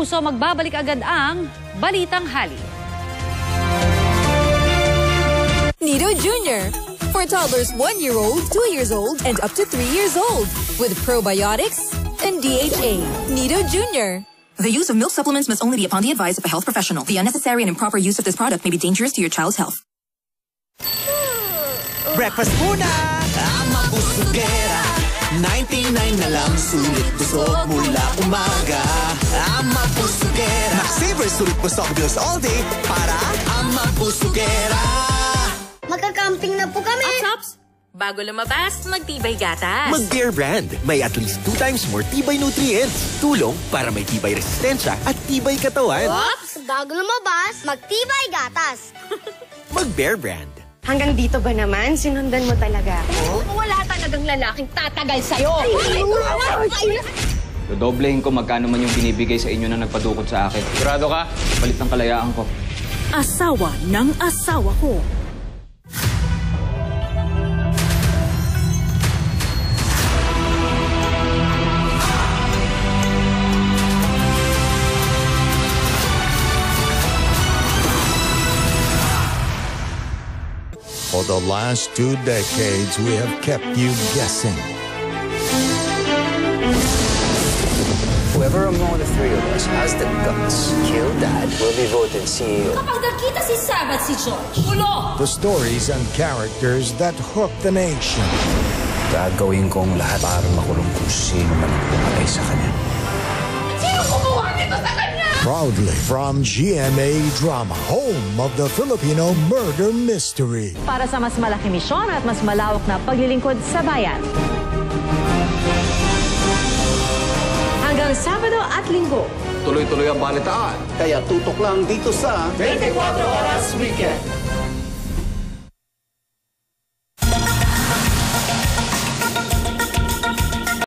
puso, magbabalik agad ang Balitang Hali. Nido Jr. For toddlers 1 year old, 2 years old, and up to 3 years old. With probiotics and DHA. Nido Jr. The use of milk supplements must only be upon the advice of a health professional. The unnecessary and improper use of this product may be dangerous to your child's health. Breakfast muna! Ama Busugera 99 na lang, sulit busog mula umaga. Ama Busugera Max-saver, sulit busog bills all day para Ama Busugera. Magka-camping na po kami! Tops, bago lumabas, magtibay gatas. Mag-Bear Brand. May at least 2 times more tibay nutrients. Tulong para may tibay resistensya at tibay katawan. Oops! Bago lumabas, magtibay gatas. Mag-Bear Brand. Hanggang dito ba naman? Sinundan mo talaga ako? Wala talagang lalaking tatagal sa'yo. Dodoblehin ko magkano man yung binibigay sa inyo na nagpadukot sa akin. Sigurado ka? Palit ng kalayaan ko. Asawa ng asawa ko. For the last 2 decades, we have kept you guessing. Whoever among the 3 of us has the guts to kill Dad will be voted CEO. Kapag nagkita si Sam at si George, ulo! The stories and characters that hook the nation. Gagawin kong lahat para makulong kung sino man ang pumatay sa kanya. Sino kumuha nito sa kanya? Proudly from GMA Drama, home of the Filipino murder mystery. Para sa mas malaki misyon at mas malawak na paglilingkod sa bayan. Hanggang Sabado at Linggo. Tuloy-tuloy ang balitaan. Kaya tutok lang dito sa 24 Oras Weekend.